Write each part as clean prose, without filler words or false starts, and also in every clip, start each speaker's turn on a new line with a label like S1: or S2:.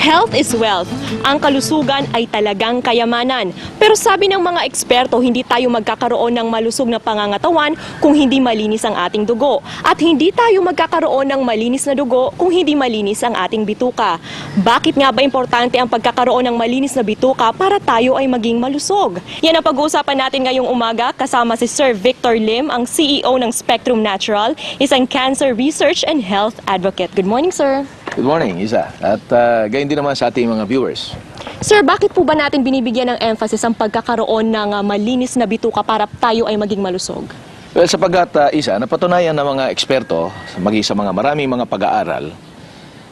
S1: Health is wealth. Ang kalusugan ay talagang kayamanan. Pero sabi ng mga eksperto, hindi tayo magkakaroon ng malusog na pangangatawan kung hindi malinis ang ating dugo. At hindi tayo magkakaroon ng malinis na dugo kung hindi malinis ang ating bituka. Bakit nga ba importante ang pagkakaroon ng malinis na bituka para tayo ay maging malusog? Yan ang pag-uusapan natin ngayong umaga kasama si Sir Victor Lim, ang CEO ng Spectrum Natural, isang cancer research and health advocate. Good morning, sir.
S2: Good morning, Isa. At gayon din naman sa ating mga viewers.
S1: Sir, bakit po ba natin binibigyan ng emphasis ang pagkakaroon ng malinis na bituka para tayo ay maging malusog?
S2: Well, sapagkat, Isa, napatunayan ng mga eksperto, maging sa mga maraming mga pag-aaral,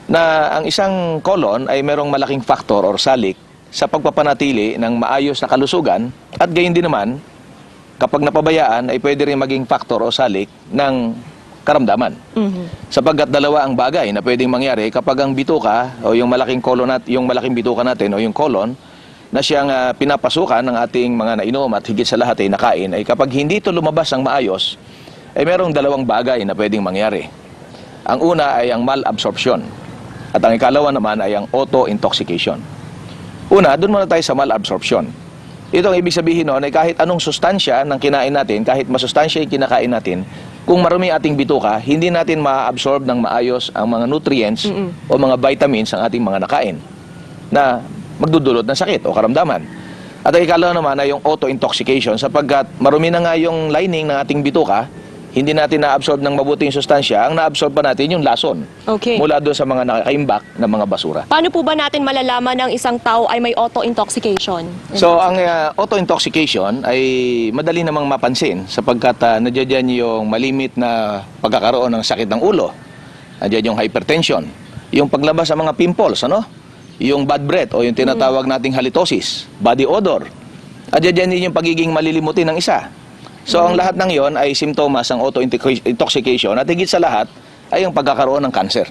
S2: na ang isang colon ay merong malaking faktor or salik sa pagpapanatili ng maayos na kalusugan at gayon din naman, kapag napabayaan, ay pwede rin maging faktor o salik ng karamdaman. Sapagkat dalawa ang bagay na pwedeng mangyari kapag ang bituka o yung malaking colon yung malaking bituka natin o yung colon na siyang pinapasukan ng ating mga nainom at higit sa lahat ay nakain, ay kapag hindi ito lumabas ang maayos, ay merong dalawang bagay na pwedeng mangyari. Ang una ay ang malabsorption at ang ikalawa naman ay ang auto-intoxication. Una, doon muna tayo sa malabsorption. Ito ang ibig sabihin noon ay kahit anong sustansya ng kinain natin, kahit masustansya yung kinakain natin, kung marumi ating bituka, hindi natin ma-absorb ng maayos ang mga nutrients o mga vitamins ang ating mga nakain na magdudulot ng sakit o karamdaman. At ang ikalawa naman ay yung auto-intoxication sapagkat marumi na nga yung lining ng ating bituka, hindi natin na-absorb ng mabuti yung sustansya, ang na-absorb pa natin yung lason mula doon sa mga nakakaimbak na mga basura.
S1: Paano po ba natin malalaman ng isang tao ay may auto-intoxication?
S2: So, ang auto-intoxication ay madali namang mapansin sapagkat nandiyan yung malimit na pagkakaroon ng sakit ng ulo. Nandiyan yung hypertension, yung paglabas sa mga pimples, yung bad breath o yung tinatawag nating halitosis, body odor. At yan din yung pagiging malilimutin ng isa. So, ang lahat ng yon ay simptomas ng auto-intoxication at higit sa lahat ay yung pagkakaroon ng cancer.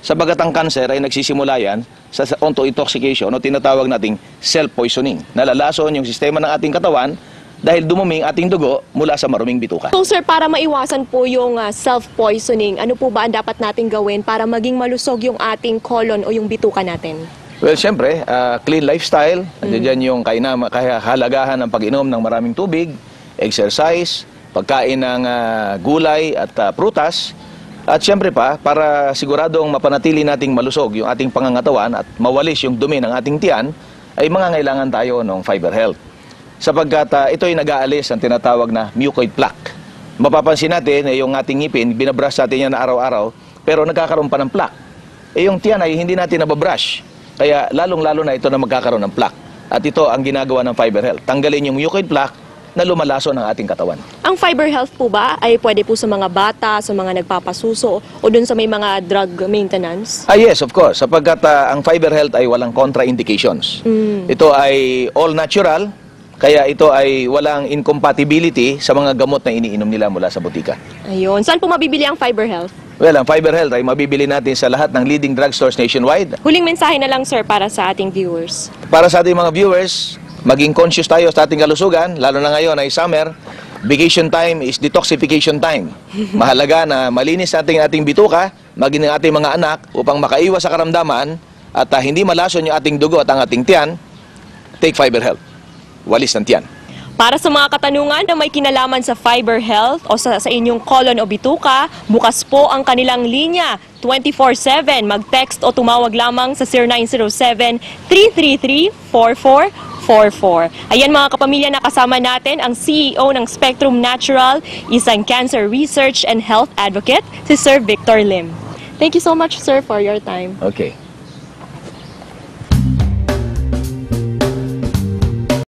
S2: Sabagat ang cancer ay nagsisimula yan sa auto-intoxication o tinatawag nating self-poisoning. Nalalason yung sistema ng ating katawan dahil dumuming ating dugo mula sa maruming bituka.
S1: So, sir, para maiwasan po yung self-poisoning, ano po ba ang dapat natin gawin para maging malusog yung ating colon o yung bituka natin?
S2: Well, siyempre, clean lifestyle. Nandiyan yung kahalagahan ng pag-inom ng maraming tubig, exercise, pagkain ng gulay at prutas. At siyempre pa, para siguradong mapanatili nating malusog yung ating pangangatawan at mawalis yung dumi ng ating tiyan, ay mangangailangan tayo ng fiber health. Sapagkat ito ay nag-aalis ang tinatawag na mucoid plaque. Mapapansin natin yung ating ngipin, binabrush natin yan araw-araw, pero nagkakaroon pa ng plaque. Yung tiyan ay hindi natin nababrush, kaya lalong-lalo na ito na magkakaroon ng plaque. At ito ang ginagawa ng fiber health. Tanggalin yung mucoid plaque na lumalaso ng ating katawan. Ang
S1: fiber health po ba ay pwede po sa mga bata, sa mga nagpapasuso, o dun sa may mga drug maintenance?
S2: Yes, of course. Sapagkat ang fiber health ay walang contraindications. Ito ay all natural, kaya ito ay walang incompatibility sa mga gamot na iniinom nila mula sa butika.
S1: Ayun. Saan po mabibili ang fiber health?
S2: Well, ang fiber health ay mabibili natin sa lahat ng leading drugstores nationwide.
S1: Huling mensahe na lang, sir, para sa ating viewers.
S2: Para sa ating mga viewers, maging conscious tayo sa ating kalusugan, lalo na ngayon ay summer. Vacation time is detoxification time. Mahalaga na malinis natin ating bituka, maging ang ating mga anak upang makaiwas sa karamdaman at hindi malason yung ating dugo at ang ating tiyan. Take fiber health. Walis ng tiyan.
S1: Para sa mga katanungan na may kinalaman sa fiber health o sa inyong colon o bituka, bukas po ang kanilang linya 24/7. Mag-text o tumawag lamang sa 0907-333-4444. Ayan mga kapamilya, nakasama natin ang CEO ng Spectrum Natural, isang cancer research and health advocate, si Sir Victor Lim. Thank you so much, sir, for your time.
S2: Okay.